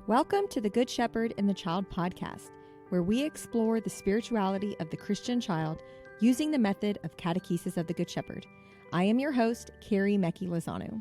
Welcome to the Good Shepherd and the Child podcast, where we explore the spirituality of the Christian child using the method of Catechesis of the Good Shepherd. I am your host, Carrie Mecki Lozano.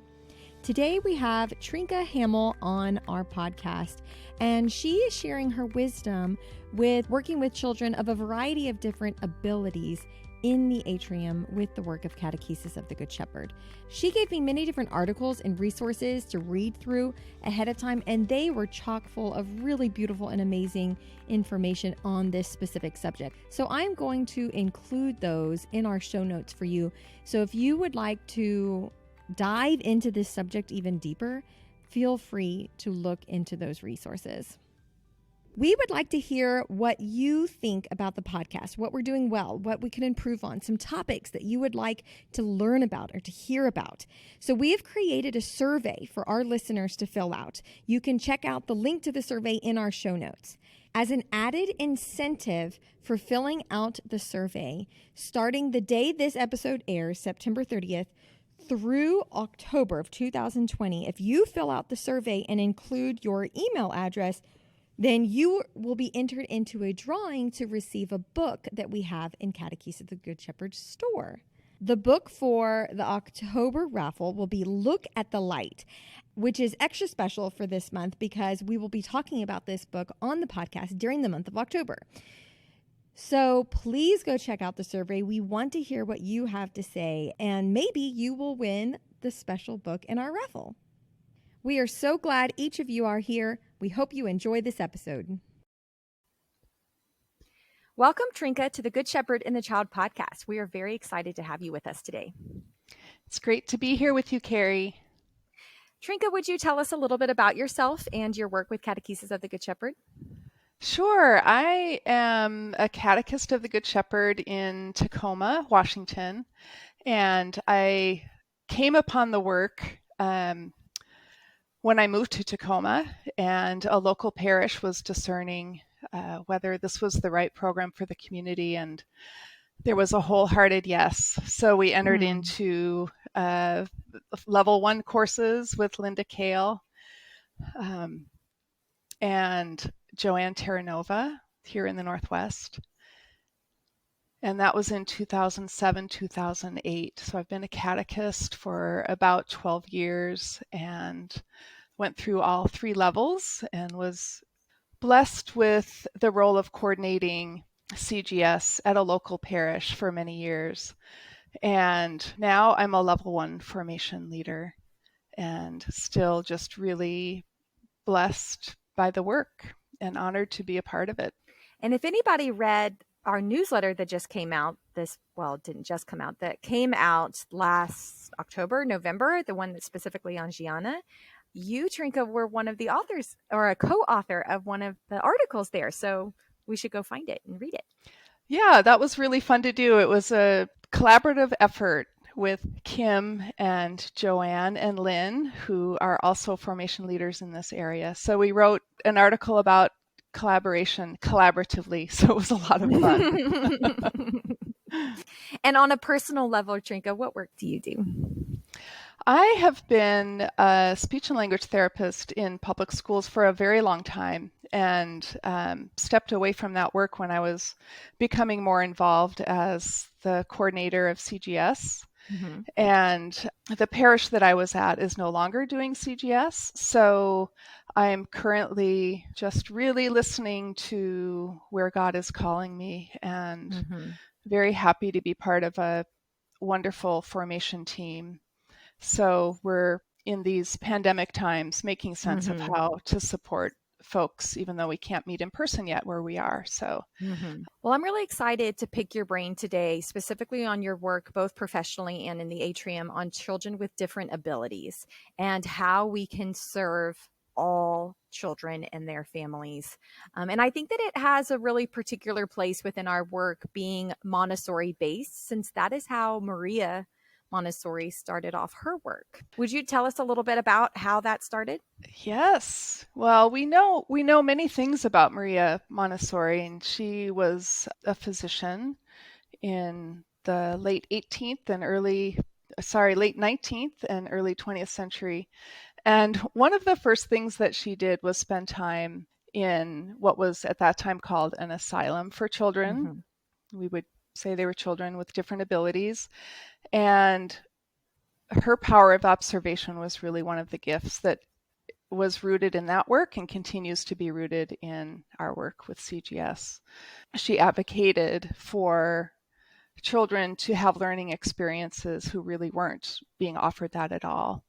Today we have Trinka Hamel on our podcast, and she is sharing her wisdom with working with children of a variety of different abilities in the Atrium with the work of Catechesis of the Good Shepherd. She gave me many different articles and resources to read through ahead of time, and they were chock full of really beautiful and amazing information on this specific subject. So I'm going to include those in our show notes for you. So if you would like to dive into this subject even deeper, feel free to look into those resources. We would like to hear what you think about the podcast, what we're doing well, what we can improve on, some topics that you would like to learn about or to hear about. So we have created a survey for our listeners to fill out. You can check out the link to the survey in our show notes. As an added incentive for filling out the survey, starting the day this episode airs, September 30th, through October of 2020, if you fill out the survey and include your email address, then you will be entered into a drawing to receive a book that we have in Catechesis of the Good Shepherd store. The book for the October raffle will be Look at the Light, which is extra special for this month because we will be talking about this book on the podcast during the month of October. So please go check out the survey. We want to hear what you have to say, and maybe you will win the special book in our raffle. We are so glad each of you are here. We hope you enjoy this episode. Welcome, Trinka, to the Good Shepherd and the Child podcast. We are very excited to have you with us today. It's great to be here with you, Carrie. Trinka, would you tell us a little bit about yourself and your work with Catechesis of the Good Shepherd? Sure. I am a catechist of the Good Shepherd in Tacoma, Washington, and I came upon the work when I moved to Tacoma, and a local parish was discerning whether this was the right program for the community, and there was a wholehearted yes. So we entered into level 1 courses with Linda Kale and Joanne Terranova here in the Northwest. And that was in 2007, 2008. So I've been a catechist for about 12 years and went through all 3 levels and was blessed with the role of coordinating CGS at a local parish for many years. And now I'm a level 1 formation leader and still just really blessed by the work and honored to be a part of it. And if anybody read our newsletter that just came out, it didn't just come out, that came out last October, November, the one that's specifically on Gianna, you, Trinka, were one of the authors or a co-author of one of the articles there. So we should go find it and read it. Yeah, that was really fun to do. It was a collaborative effort with Kim and Joanne and Lynn, who are also formation leaders in this area. So we wrote an article about collaboration collaboratively. So it was a lot of fun. And on a personal level, Trinka, what work do you do? I have been a speech and language therapist in public schools for a very long time and stepped away from that work when I was becoming more involved as the coordinator of CGS. Mm-hmm. And the parish that I was at is no longer doing CGS. So I'm currently just really listening to where God is calling me and very happy to be part of a wonderful formation team. So we're in these pandemic times making sense of how to support folks, even though we can't meet in person yet where we are. So, Well, I'm really excited to pick your brain today, specifically on your work, both professionally and in the Atrium, on children with different abilities and how we can serve all children and their families. And I think that it has a really particular place within our work being Montessori based, since that is how Maria Montessori started off her work. Would you tell us a little bit about how that started? Yes. Well, we know many things about Maria Montessori, and she was a physician in the late 19th and early 20th century. And one of the first things that she did was spend time in what was at that time called an asylum for children. Mm-hmm. We would say they were children with different abilities. And her power of observation was really one of the gifts that was rooted in that work and continues to be rooted in our work with CGS. She advocated for children to have learning experiences who really weren't being offered that at all.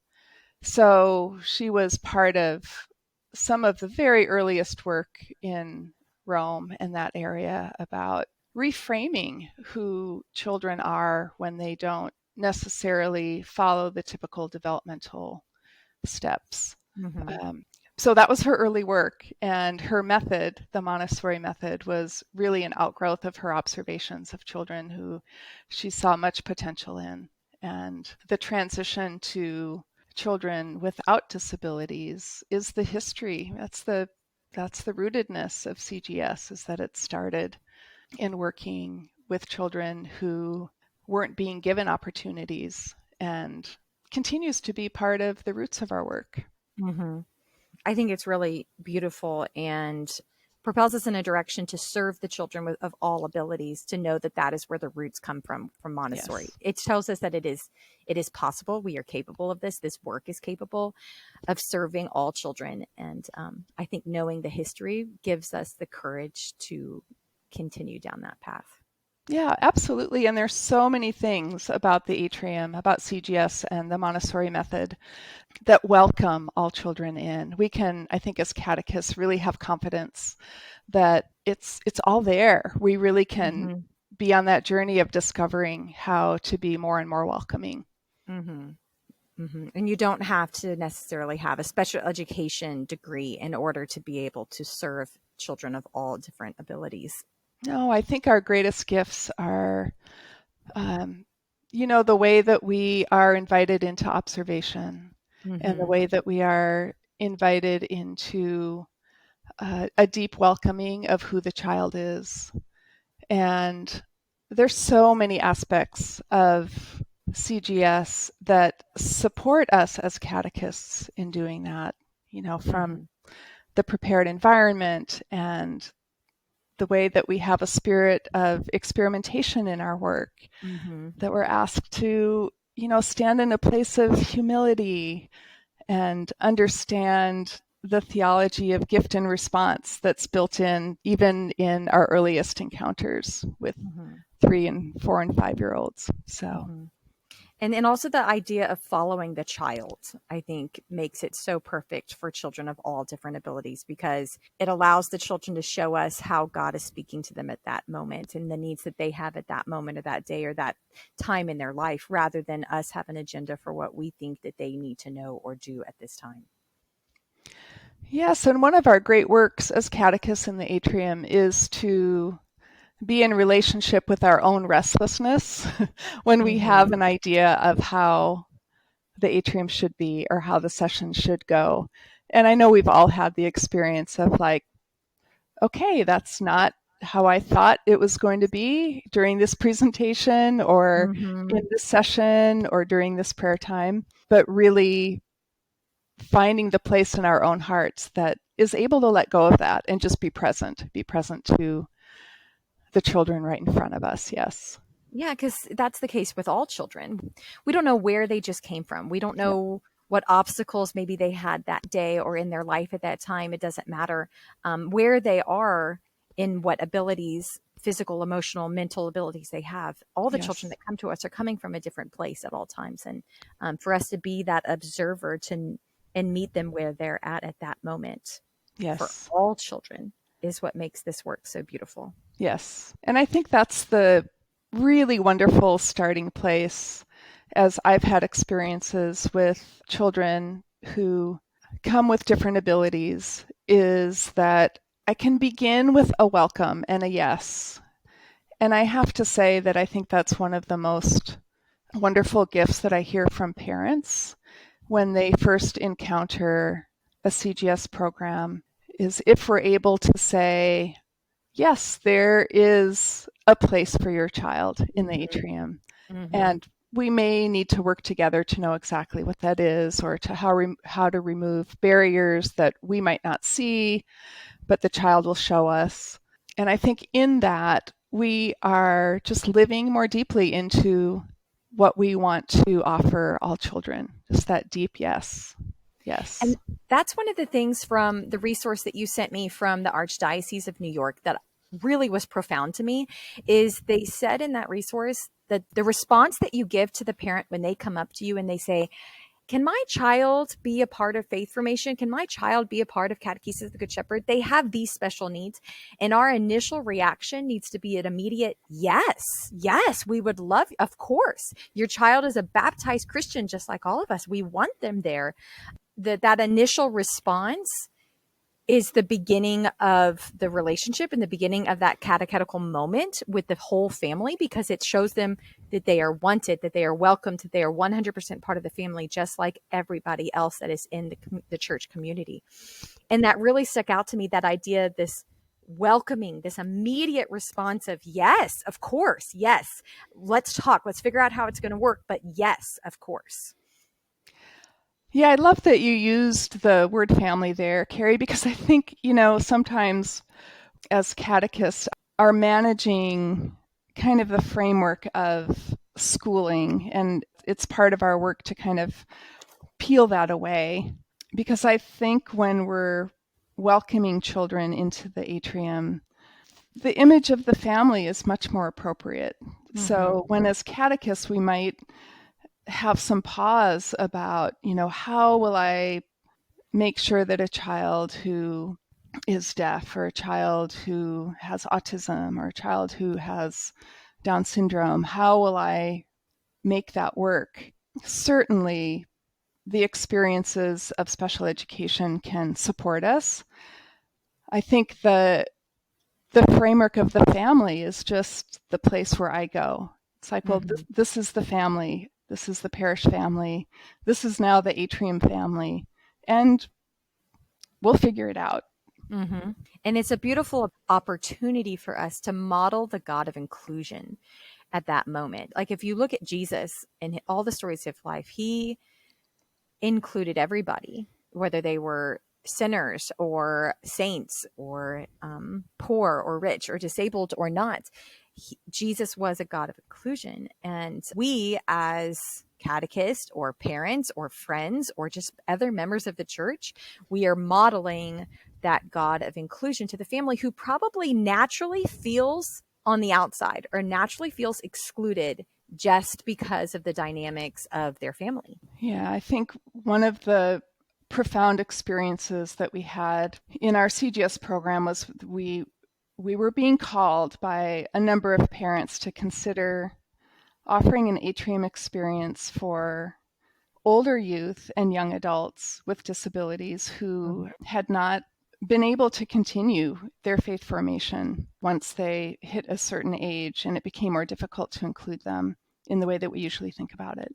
So she was part of some of the very earliest work in Rome and that area about reframing who children are when they don't necessarily follow the typical developmental steps. Mm-hmm. So that was her early work, and her method, the Montessori method, was really an outgrowth of her observations of children who she saw much potential in. And the transition to children without disabilities is the history. That's the rootedness of CGS, is that it started in working with children who weren't being given opportunities, and continues to be part of the roots of our work. Mm-hmm. I think it's really beautiful and propels us in a direction to serve the children of all abilities, to know that that is where the roots come from Montessori. Yes. It tells us that it is possible. We are capable of this. This work is capable of serving all children. And I think knowing the history gives us the courage to continue down that path. Yeah, absolutely. And there's so many things about the Atrium, about CGS and the Montessori method that welcome all children in. We can, I think, as catechists, really have confidence that it's all there. We really can be on that journey of discovering how to be more and more welcoming. Mm-hmm. Mm-hmm. And you don't have to necessarily have a special education degree in order to be able to serve children of all different abilities. No, I think our greatest gifts are, the way that we are invited into observation, and the way that we are invited into a deep welcoming of who the child is. And there's so many aspects of CGS that support us as catechists in doing that, from the prepared environment and the way that we have a spirit of experimentation in our work, that we're asked to, stand in a place of humility and understand the theology of gift and response that's built in even in our earliest encounters with 3 and 4 and 5-year-olds. So. And also the idea of following the child, I think, makes it so perfect for children of all different abilities, because it allows the children to show us how God is speaking to them at that moment and the needs that they have at that moment or that day or that time in their life, rather than us have an agenda for what we think that they need to know or do at this time. Yes, and one of our great works as catechists in the Atrium is to be in relationship with our own restlessness when we have an idea of how the Atrium should be or how the session should go. And I know we've all had the experience of like, okay, that's not how I thought it was going to be during this presentation or in this session or during this prayer time, but really finding the place in our own hearts that is able to let go of that and just be present to the children right in front of us. Yes. Yeah, because that's the case with all children. We don't know where they just came from. We don't know what obstacles maybe they had that day or in their life at that time. It doesn't matter where they are, in what abilities, physical, emotional, mental abilities they have. All the children that come to us are coming from a different place at all times. And for us to be that observer and meet them where they're at that moment, for all children, is what makes this work so beautiful. Yes. And I think that's the really wonderful starting place, as I've had experiences with children who come with different abilities, is that I can begin with a welcome and a yes. And I have to say that I think that's one of the most wonderful gifts that I hear from parents when they first encounter a CGS program, is if we're able to say, yes, there is a place for your child in the Atrium. And we may need to work together to know exactly what that is, or to how to remove barriers that we might not see, but the child will show us. And I think in that, we are just living more deeply into what we want to offer all children. Just that deep yes. Yes. And that's one of the things from the resource that you sent me from the Archdiocese of New York that really was profound to me, is they said in that resource that the response that you give to the parent when they come up to you and they say, can my child be a part of faith formation? Can my child be a part of Catechesis of the Good Shepherd? They have these special needs. And our initial reaction needs to be an immediate, yes, we would love, of course. Your child is a baptized Christian, just like all of us. We want them there. That initial response is the beginning of the relationship and the beginning of that catechetical moment with the whole family, because it shows them that they are wanted, that they are welcomed, that they are 100% part of the family, just like everybody else that is in the church community. And that really stuck out to me, that idea, this welcoming, this immediate response of, yes, of course, yes, let's talk, let's figure out how it's going to work, but yes, of course. Yeah, I love that you used the word family there, Carrie, because I think, sometimes as catechists are managing kind of the framework of schooling, and it's part of our work to kind of peel that away. Because I think when we're welcoming children into the atrium, the image of the family is much more appropriate. Mm-hmm. So when as catechists, we might have some pause about, how will I make sure that a child who is deaf, or a child who has autism, or a child who has Down syndrome, how will I make that work? Certainly, the experiences of special education can support us. I think the framework of the family is just the place where I go. It's like, well, this is the family. This is the parish family. This is now the atrium family. And we'll figure it out. Mm-hmm. And it's a beautiful opportunity for us to model the God of inclusion at that moment. Like if you look at Jesus and all the stories of life, he included everybody, whether they were sinners or saints or poor or rich or disabled or not. Jesus was a God of inclusion. And we as catechists or parents or friends or just other members of the church, we are modeling that God of inclusion to the family, who probably naturally feels on the outside or naturally feels excluded just because of the dynamics of their family. Yeah, I think one of the profound experiences that we had in our CGS program was we were being called by a number of parents to consider offering an atrium experience for older youth and young adults with disabilities who had not been able to continue their faith formation once they hit a certain age, and it became more difficult to include them in the way that we usually think about it.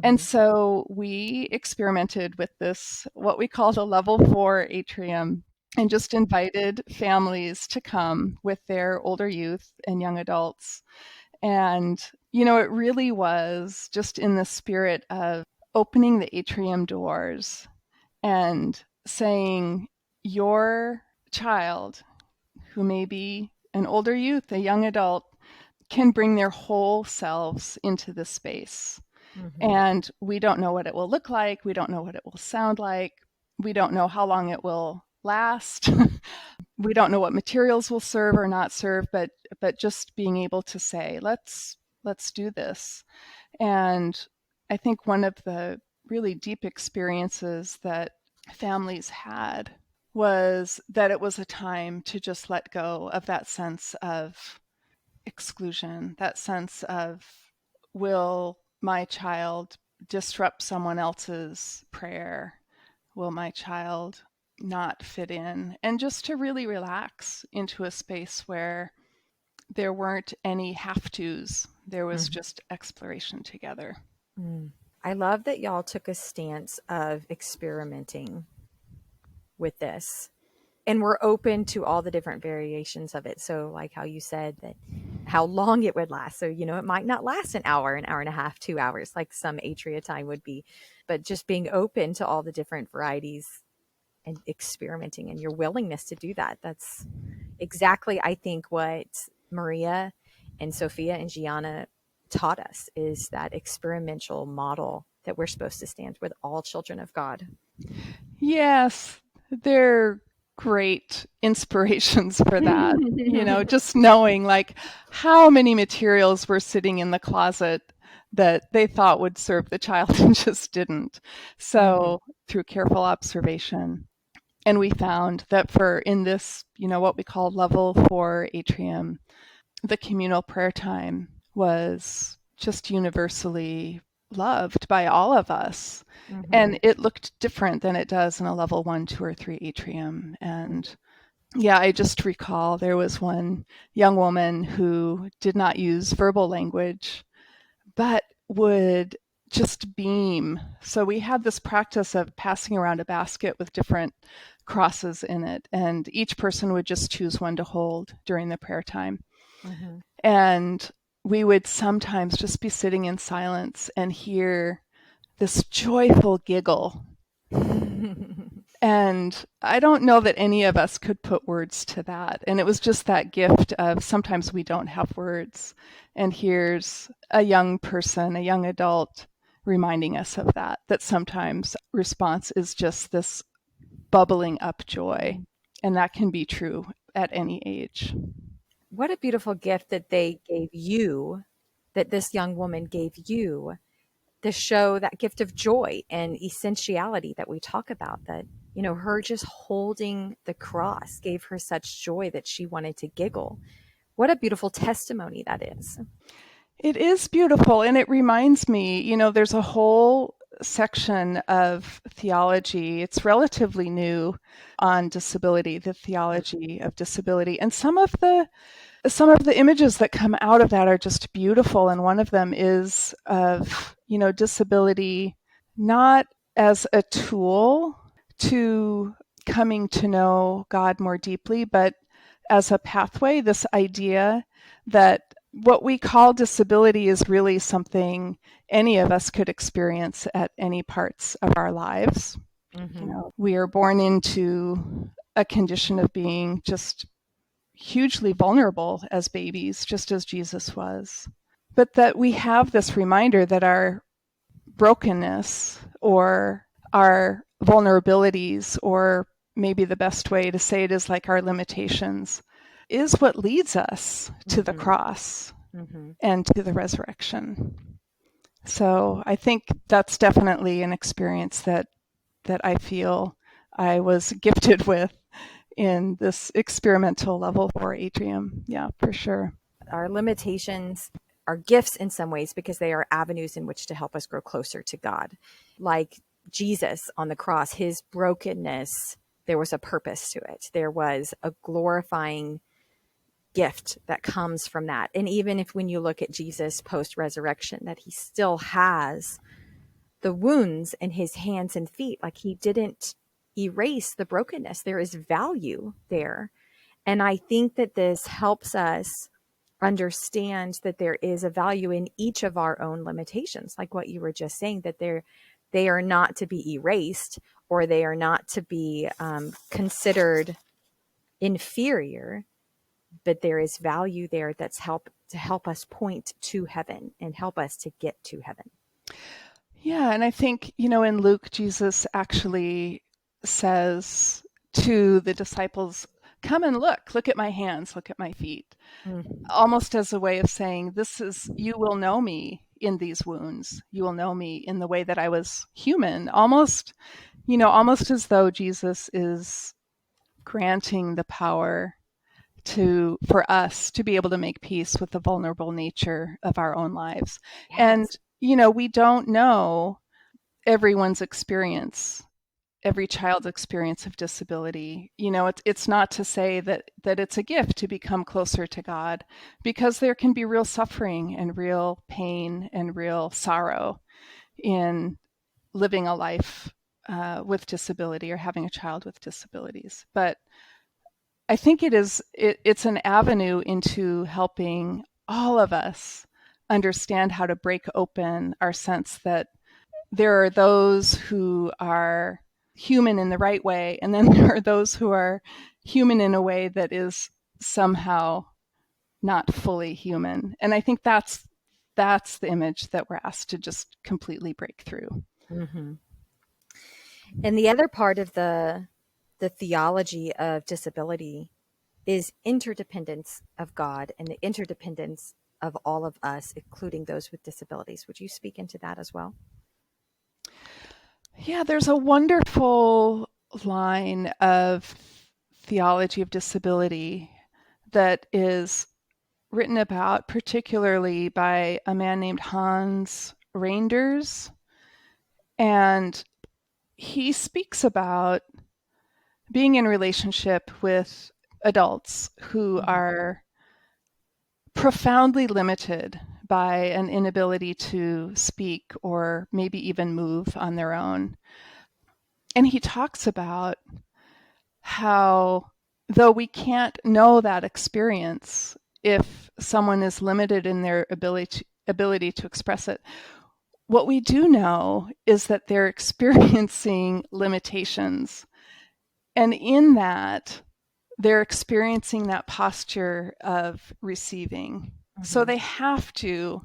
And so we experimented with this, what we called a level 4 atrium, and just invited families to come with their older youth and young adults. And, it really was just in the spirit of opening the atrium doors and saying, your child, who may be an older youth, a young adult, can bring their whole selves into this space. And we don't know what it will look like. We don't know what it will sound like. We don't know how long it will last. We don't know what materials will serve or not serve, but just being able to say, let's do this. And I think one of the really deep experiences that families had was that it was a time to just let go of that sense of exclusion, that sense of, will my child disrupt someone else's prayer? Will my child not fit in? And just to really relax into a space where there weren't any have-tos. There was just exploration together. I love that y'all took a stance of experimenting with this, and we're open to all the different variations of it. So like how you said that how long it would last. So, it might not last an hour and a half, 2 hours, like some atria time would be, but just being open to all the different varieties and experimenting and your willingness to do that. That's exactly, I think, what Maria and Sophia and Gianna taught us, is that experimental model that we're supposed to stand with all children of God. Yes, they're great inspirations for that. Just knowing like how many materials were sitting in the closet that they thought would serve the child and just didn't. So through careful observation. And we found that in this, what we call level 4 atrium, the communal prayer time was just universally loved by all of us. And it looked different than it does in a level 1, 2, or 3 atrium. And yeah, I just recall there was one young woman who did not use verbal language, but would just beam. So we had this practice of passing around a basket with different crosses in it, and each person would just choose one to hold during the prayer time. And we would sometimes just be sitting in silence and hear this joyful giggle. And I don't know that any of us could put words to that. And it was just that gift of sometimes we don't have words. And here's a young person, a young adult, reminding us of that sometimes response is just this bubbling up joy. And that can be true at any age. What a beautiful gift that they gave you, that this young woman gave you, to show that gift of joy and essentiality that we talk about, that, her just holding the cross gave her such joy that she wanted to giggle. What a beautiful testimony that is. It is beautiful. And it reminds me, there's a whole section of theology. It's relatively new on disability, the theology of disability. And some of the images that come out of that are just beautiful. And one of them is of, disability not as a tool to coming to know God more deeply, but as a pathway, this idea that what we call disability is really something any of us could experience at any parts of our lives. We are born into a condition of being just hugely vulnerable as babies, just as Jesus was. But that we have this reminder that our brokenness or our vulnerabilities, or maybe the best way to say it is like our limitations, is what leads us to the cross and to the resurrection. So I think that's definitely an experience that I feel I was gifted with in this experimental level 4 atrium. Yeah, for sure. Our limitations are gifts in some ways because they are avenues in which to help us grow closer to God. Like Jesus on the cross, his brokenness, there was a purpose to it. There was a glorifying gift that comes from that. And even if when you look at Jesus post-resurrection, that he still has the wounds in his hands and feet, like he didn't erase the brokenness. There is value there. And I think that this helps us understand that there is a value in each of our own limitations, like what you were just saying, that they are not to be erased, or they are not to be considered inferior, but there is value there that's to help us point to heaven and help us to get to heaven. Yeah, and I think, in Luke, Jesus actually says to the disciples, come and look at my hands, look at my feet, almost as a way of saying, you will know me in these wounds. You will know me in the way that I was human, almost as though Jesus is granting the power for us to be able to make peace with the vulnerable nature of our own lives. Yes. And, we don't know everyone's experience, every child's experience of disability. It's not to say that it's a gift to become closer to God, because there can be real suffering and real pain and real sorrow in living a life with disability or having a child with disabilities. But I think it's an avenue into helping all of us understand how to break open our sense that there are those who are human in the right way, and then there are those who are human in a way that is somehow not fully human. And I think that's the image that we're asked to just completely break through. Mm-hmm. And the other part of the theology of disability is interdependence of God and the interdependence of all of us, including those with disabilities. Would you speak into that as well? Yeah, there's a wonderful line of theology of disability that is written about particularly by a man named Hans Reinders. And he speaks about being in relationship with adults who are profoundly limited by an inability to speak or maybe even move on their own. And he talks about how, though we can't know that experience if someone is limited in their ability to express it, what we do know is that they're experiencing limitations. And in that, they're experiencing that posture of receiving. Mm-hmm. So they have to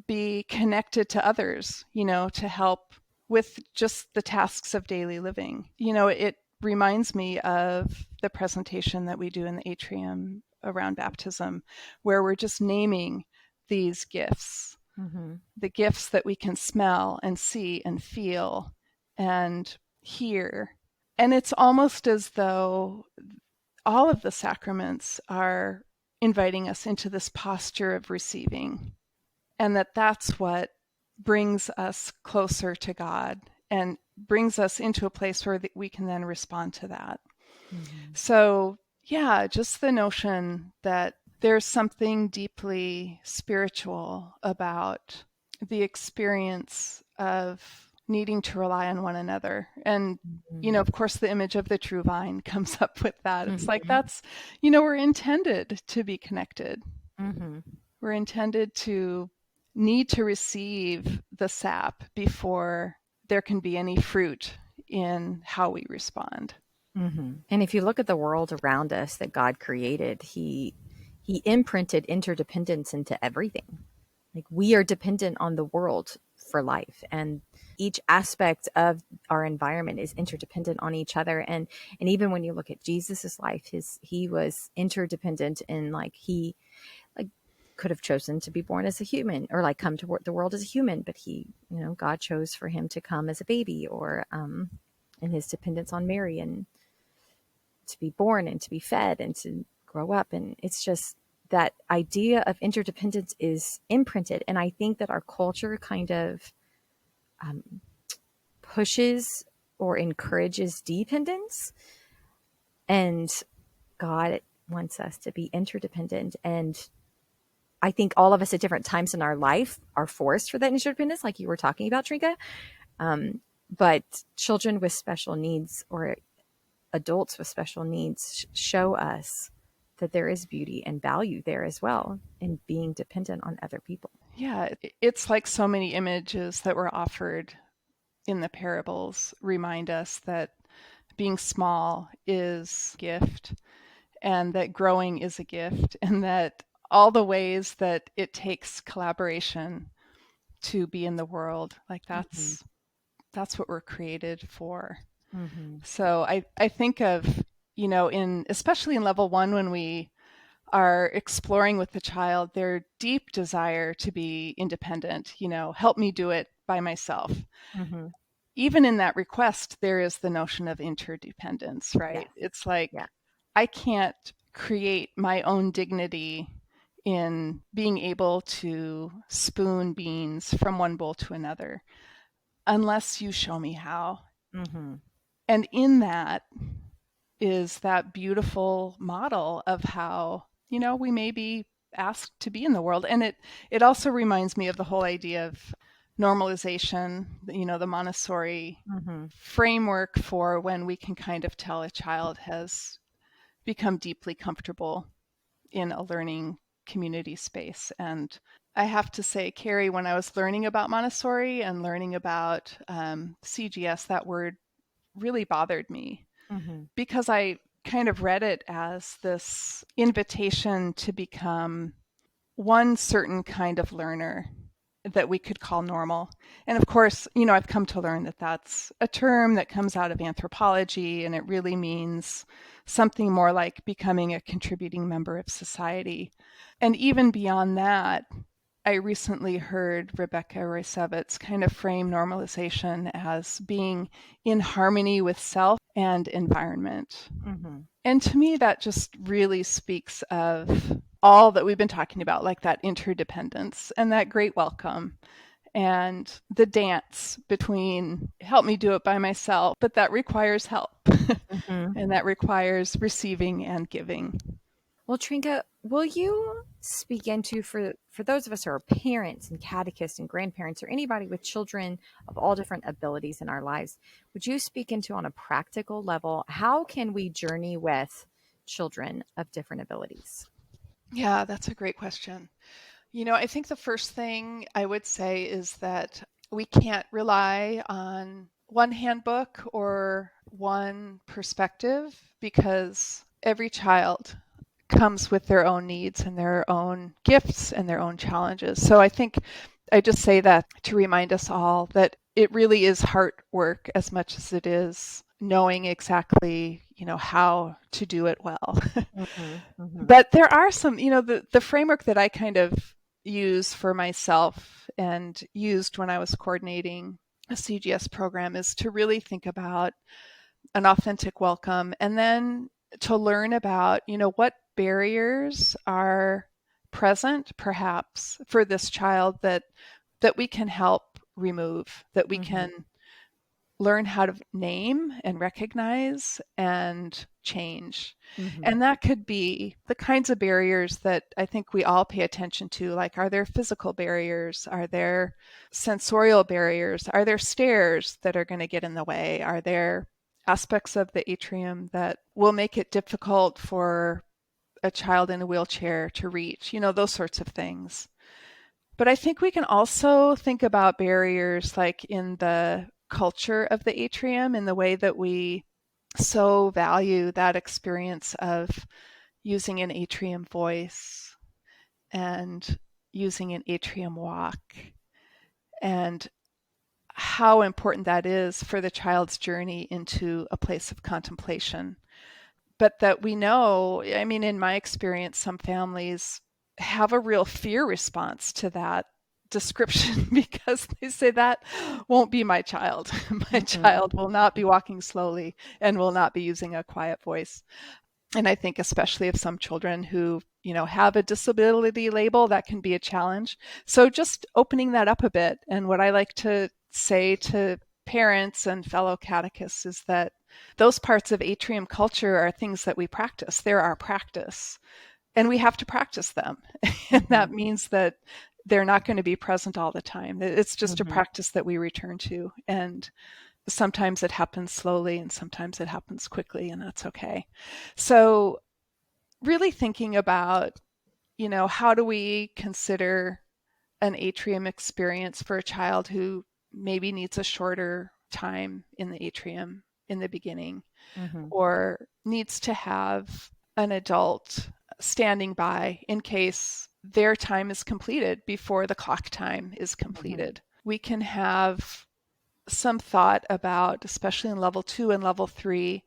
be connected to others, to help with just the tasks of daily living. It reminds me of the presentation that we do in the Atrium around baptism, where we're just naming these gifts, the gifts that we can smell and see and feel and hear. And it's almost as though all of the sacraments are inviting us into this posture of receiving, and that's what brings us closer to God and brings us into a place where we can then respond to that. Mm-hmm. So, yeah, just the notion that there's something deeply spiritual about the experience of needing to rely on one another. And, of course, the image of the true vine comes up with that. It's like, that's, we're intended to be connected. Mm-hmm. We're intended to need to receive the sap before there can be any fruit in how we respond. Mm-hmm. And if you look at the world around us that God created, he imprinted interdependence into everything. Like, we are dependent on the world for life, and each aspect of our environment is interdependent on each other. And even when you look at Jesus's life, he was interdependent in, he could have chosen to be born as a human, or come to the world as a human, but God chose for him to come as a baby, or in his dependence on Mary, and to be born and to be fed and to grow up. And it's just that idea of interdependence is imprinted. And I think that our culture kind of pushes or encourages dependence, and God wants us to be interdependent. And I think all of us at different times in our life are forced for that interdependence, like you were talking about, Trinka. But children with special needs, or adults with special needs, show us that there is beauty and value there as well in being dependent on other people. Yeah, it's like so many images that were offered in the parables remind us that being small is a gift, and that growing is a gift, and that all the ways that it takes collaboration to be in the world, that's what we're created for. Mm-hmm. So I think of, especially in level 1, when we are exploring with the child their deep desire to be independent, help me do it by myself. Mm-hmm. Even in that request, there is the notion of interdependence, right? Yeah. It's like, I can't create my own dignity in being able to spoon beans from one bowl to another unless you show me how. Mm-hmm. And in that is that beautiful model of how, we may be asked to be in the world. And it also reminds me of the whole idea of normalization, the Montessori framework for when we can kind of tell a child has become deeply comfortable in a learning community space. And I have to say, Carrie, when I was learning about Montessori and learning about CGS, that word really bothered me because I kind of read it as this invitation to become one certain kind of learner that we could call normal. And of course, I've come to learn that that's a term that comes out of anthropology, and it really means something more like becoming a contributing member of society. And even beyond that, I recently heard Rebecca Roysevitz kind of frame normalization as being in harmony with self and environment. And to me, that just really speaks of all that we've been talking about, like that interdependence and that great welcome and the dance between help me do it by myself, but that requires help and that requires receiving and giving. Well, Trinka, will you speak into, for those of us who are parents and catechists and grandparents or anybody with children of all different abilities in our lives, would you speak into, on a practical level, how can we journey with children of different abilities? Yeah, that's a great question. I think the first thing I would say is that we can't rely on one handbook or one perspective, because every child comes with their own needs and their own gifts and their own challenges. So I think I just say that to remind us all that it really is heart work as much as it is knowing exactly, how to do it well. But there are some, the framework that I kind of use for myself and used when I was coordinating a CGS program is to really think about an authentic welcome, and then to learn about, what barriers are present perhaps for this child that we can help remove, that we can learn how to name and recognize and change. And that could be the kinds of barriers that I think we all pay attention to, like, are there physical barriers? Are there sensorial barriers? Are there stairs that are going to get in the way? Are there aspects of the atrium that will make it difficult for a child in a wheelchair to reach? Those sorts of things. But I think we can also think about barriers like in the culture of the atrium, in the way that we so value that experience of using an atrium voice and using an atrium walk, and how important that is for the child's journey into a place of contemplation. But that we know, in my experience, some families have a real fear response to that description because they say that won't be my child. My child will not be walking slowly and will not be using a quiet voice. And I think especially of some children who, have a disability label, that can be a challenge. So just opening that up a bit. And what I like to say to parents and fellow catechists is that those parts of atrium culture are things that we practice. They're our practice, and we have to practice them. And that means that they're not going to be present all the time. It's just a practice that we return to. And sometimes it happens slowly and sometimes it happens quickly, and that's okay. So really thinking about, how do we consider an atrium experience for a child who maybe needs a shorter time in the atrium in the beginning, or needs to have an adult standing by in case their time is completed before the clock time is completed. We can have some thought about, especially in level 2 and level 3,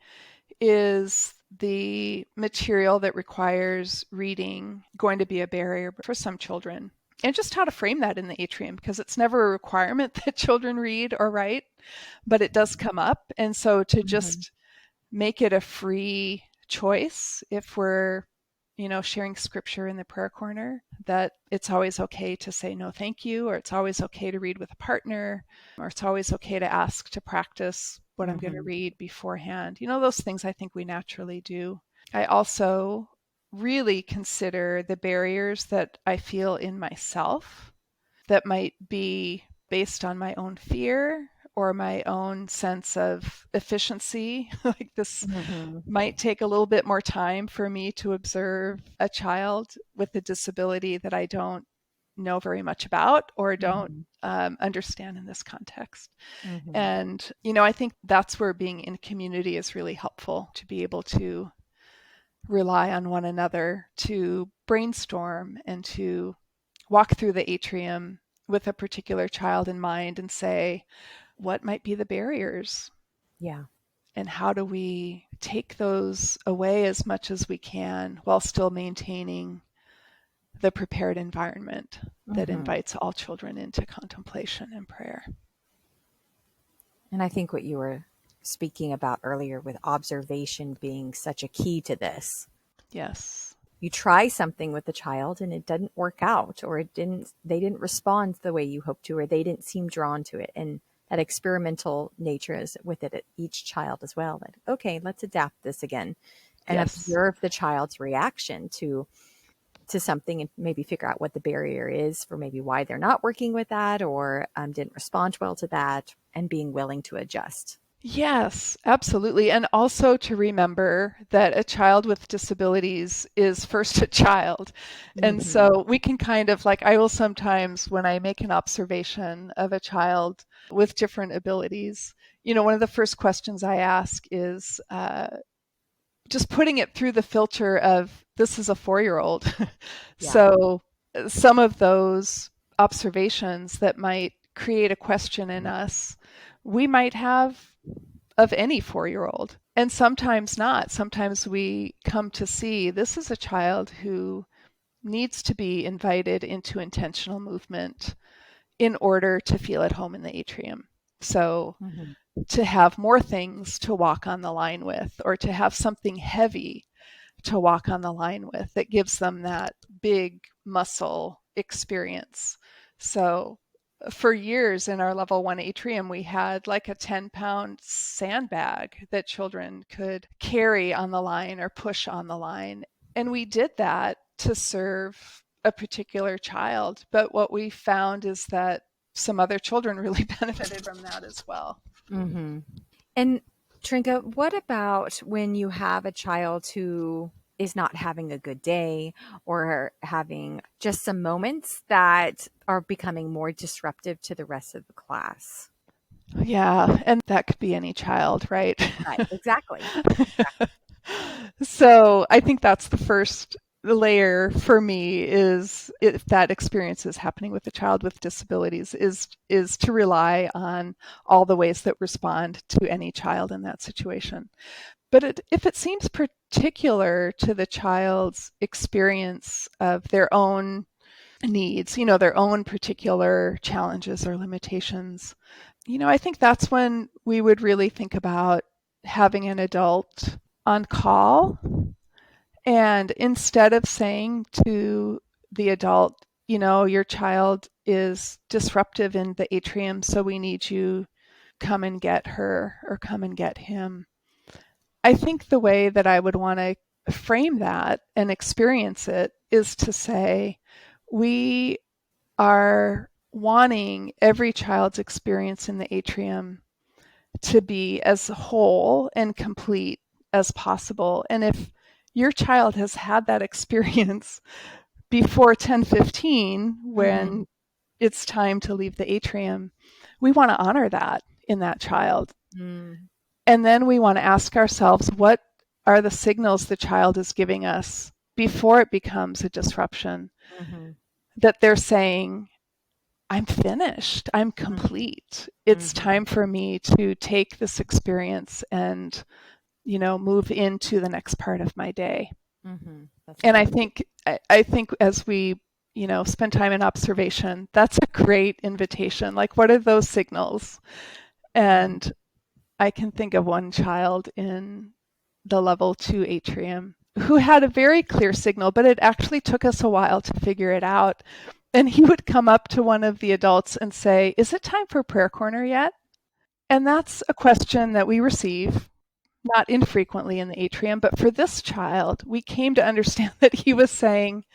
is the material that requires reading going to be a barrier for some children? And just how to frame that in the atrium, because it's never a requirement that children read or write, but it does come up. And so to just make it a free choice, if we're, sharing scripture in the prayer corner, that it's always okay to say no thank you, or it's always okay to read with a partner, or it's always okay to ask to practice what I'm going to read beforehand. Those things I think we naturally do. I also really consider the barriers that I feel in myself that might be based on my own fear or my own sense of efficiency. Like this might take a little bit more time for me to observe a child with a disability that I don't know very much about or don't understand in this context. And, I think that's where being in community is really helpful, to be able to rely on one another to brainstorm and to walk through the atrium with a particular child in mind and say, what might be the barriers? Yeah. And how do we take those away as much as we can while still maintaining the prepared environment that invites all children into contemplation and prayer? And I think what you were speaking about earlier with observation being such a key to this. Yes. You try something with the child and it doesn't work out, or they didn't respond the way you hoped to, or they didn't seem drawn to it. And that experimental nature is with it at each child as well. That, okay, let's adapt this again and observe the child's reaction to something and maybe figure out what the barrier is for maybe why they're not working with that or didn't respond well to that, and being willing to adjust. Yes, absolutely. And also to remember that a child with disabilities is first a child. And so we can kind of I will sometimes, when I make an observation of a child with different abilities, one of the first questions I ask is just putting it through the filter of, this is a 4-year-old. So some of those observations that might create a question in us, we might have of any 4-year-old, and sometimes not. Sometimes we come to see this is a child who needs to be invited into intentional movement in order to feel at home in the atrium. So to have more things to walk on the line with, or to have something heavy to walk on the line with that gives them that big muscle experience. So for years in our level 1 atrium, we had a 10-pound sandbag that children could carry on the line or push on the line. And we did that to serve a particular child. But what we found is that some other children really benefited from that as well. And Trinka, what about when you have a child who is not having a good day or having just some moments that are becoming more disruptive to the rest of the class? Yeah, and that could be any child, right? Right, exactly. So I think that's the first layer for me, is if that experience is happening with a child with disabilities, is to rely on all the ways that respond to any child in that situation. But if it seems particular to the child's experience of their own needs, their own particular challenges or limitations, I think that's when we would really think about having an adult on call. And instead of saying to the adult, your child is disruptive in the atrium, so we need you, come and get her or come and get him. I think the way that I would want to frame that and experience it is to say, we are wanting every child's experience in the atrium to be as whole and complete as possible. And if your child has had that experience before 10:15, when it's time to leave the atrium, we want to honor that in that child. And then we want to ask ourselves, what are the signals the child is giving us before it becomes a disruption? That they're saying, I'm finished, I'm complete. It's time for me to take this experience and, move into the next part of my day. And I think as we, spend time in observation, that's a great invitation. What are those signals? And I can think of one child in the level 2 atrium who had a very clear signal, but it actually took us a while to figure it out. And he would come up to one of the adults and say, is it time for prayer corner yet? And that's a question that we receive not infrequently in the atrium. But for this child, we came to understand that he was saying,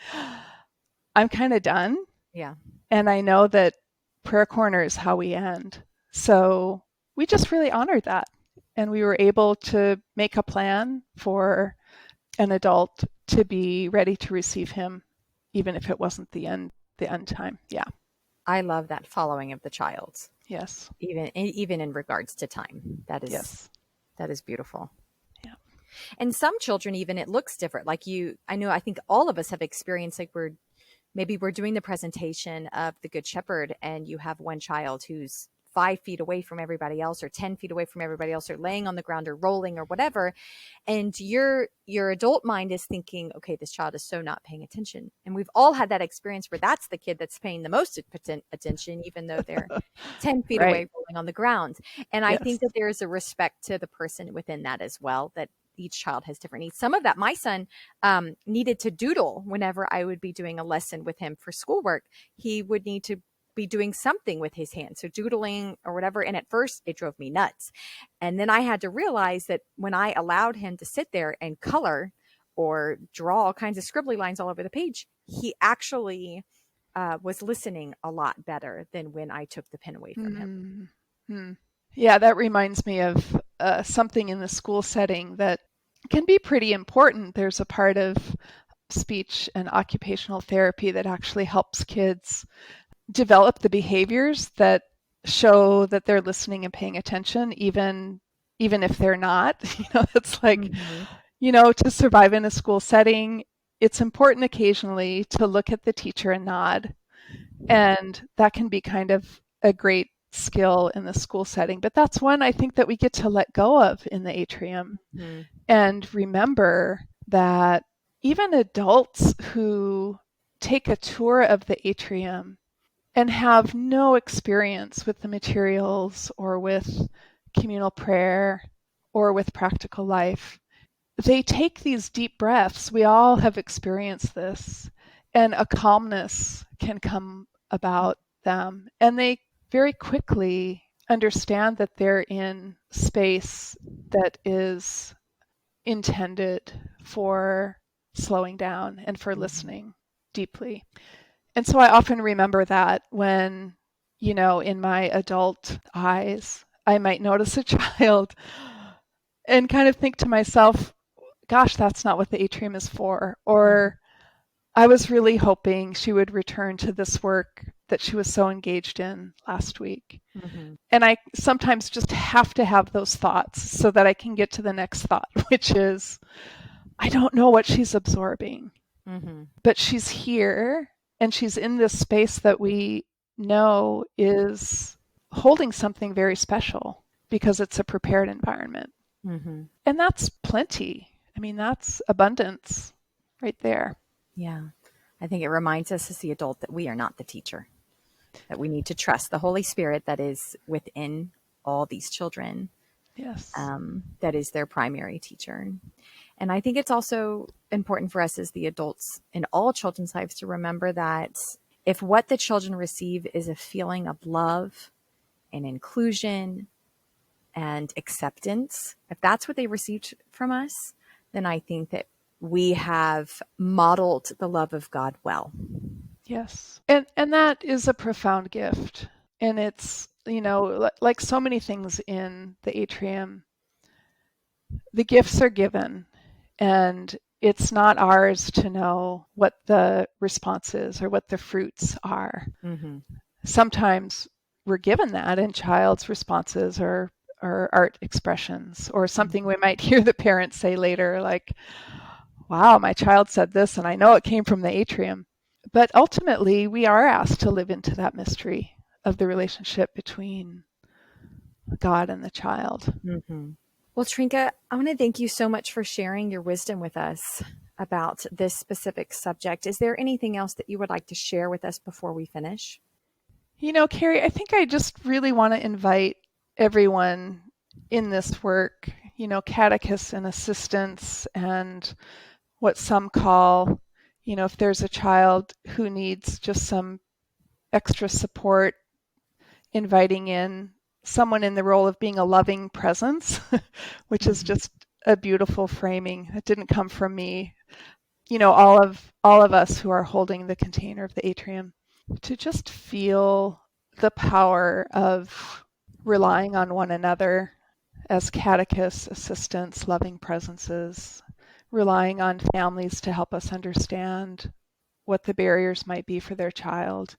I'm kind of done. Yeah. And I know that prayer corner is how we end. So we just really honored that. And we were able to make a plan for an adult to be ready to receive him, even if it wasn't the end time. Yeah. I love that following of the child. Yes. Even in regards to time. That is beautiful. Yeah. And some children, even it looks different. Like I think all of us have experienced, like we're doing the presentation of the Good Shepherd, and you have one child who's 5 feet away from everybody else, or 10 feet away from everybody else, or laying on the ground, or rolling, or whatever. And your adult mind is thinking, okay, this child is so not paying attention. And we've all had that experience where that's the kid that's paying the most attention, even though they're 10 feet away rolling on the ground. And I think that there's a respect to the person within that as well, that each child has different needs. Some of that, my son needed to doodle whenever I would be doing a lesson with him for schoolwork. He would need to be doing something with his hands, so doodling or whatever. And at first it drove me nuts. And then I had to realize that when I allowed him to sit there and color or draw all kinds of scribbly lines all over the page, he actually was listening a lot better than when I took the pen away from him. Mm-hmm. Yeah, that reminds me of something in the school setting that can be pretty important. There's a part of speech and occupational therapy that actually helps kids develop the behaviors that show that they're listening and paying attention, even if they're not. It's like, to survive in a school setting, it's important occasionally to look at the teacher and nod. And that can be kind of a great skill in the school setting. But that's one I think that we get to let go of in the atrium and remember that even adults who take a tour of the atrium and have no experience with the materials or with communal prayer or with practical life, they take these deep breaths. We all have experienced this, and a calmness can come about them. And they very quickly understand that they're in space that is intended for slowing down and for listening deeply. And so I often remember that when, in my adult eyes, I might notice a child and kind of think to myself, gosh, that's not what the atrium is for. Or I was really hoping she would return to this work that she was so engaged in last week. And I sometimes just have to have those thoughts so that I can get to the next thought, which is, I don't know what she's absorbing, but she's here. And she's in this space that we know is holding something very special because it's a prepared environment. And that's plenty. I mean, that's abundance right there. Yeah. I think it reminds us as the adult that we are not the teacher, that we need to trust the Holy Spirit that is within all these children. Yes. That is their primary teacher. And I think it's also important for us as the adults in all children's lives to remember that if what the children receive is a feeling of love and inclusion and acceptance, if that's what they received from us, then I think that we have modeled the love of God well. Yes. And that is a profound gift. And it's, like so many things in the atrium, the gifts are given. And it's not ours to know what the response is or what the fruits are. Sometimes we're given that, and child's responses are art expressions or something we might hear the parents say later, like, wow, my child said this, and I know it came from the atrium. But ultimately, we are asked to live into that mystery of the relationship between God and the child. Well, Trinka, I want to thank you so much for sharing your wisdom with us about this specific subject. Is there anything else that you would like to share with us before we finish? Carrie, I think I just really want to invite everyone in this work, catechists and assistants, and what some call, if there's a child who needs just some extra support, inviting in someone in the role of being a loving presence, which is just a beautiful framing. It didn't come from me. All of us who are holding the container of the atrium, to just feel the power of relying on one another as catechists, assistants, loving presences, relying on families to help us understand what the barriers might be for their child,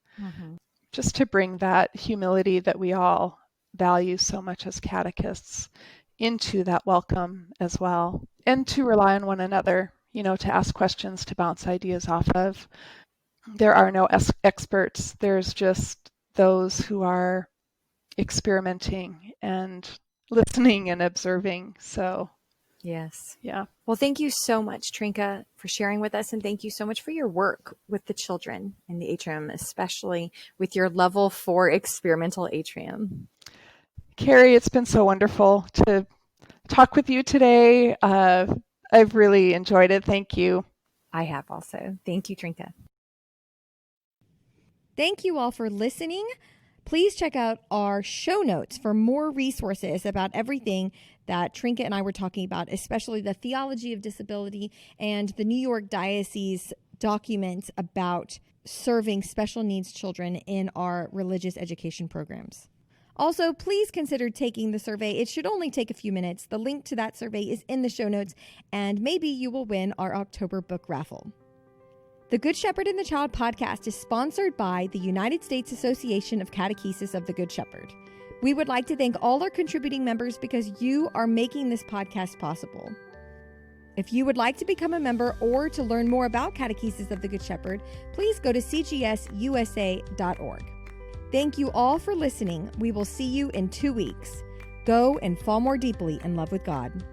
just to bring that humility that we all value so much as catechists into that welcome as well, and to rely on one another, to ask questions, to bounce ideas off of. There are no experts. There's just those who are experimenting and listening and observing. So yes. Yeah. Well, thank you so much, Trinka, for sharing with us. And thank you so much for your work with the children in the Atrium, especially with your level 4 experimental Atrium. Carrie, it's been so wonderful to talk with you today. I've really enjoyed it. Thank you. I have also. Thank you, Trinka. Thank you all for listening. Please check out our show notes for more resources about everything that Trinka and I were talking about, especially the theology of disability and the New York Diocese document about serving special needs children in our religious education programs. Also, please consider taking the survey. It should only take a few minutes. The link to that survey is in the show notes, and maybe you will win our October book raffle. The Good Shepherd and the Child podcast is sponsored by the United States Association of Catechesis of the Good Shepherd. We would like to thank all our contributing members because you are making this podcast possible. If you would like to become a member or to learn more about Catechesis of the Good Shepherd, please go to cgsusa.org. Thank you all for listening. We will see you in 2 weeks. Go and fall more deeply in love with God.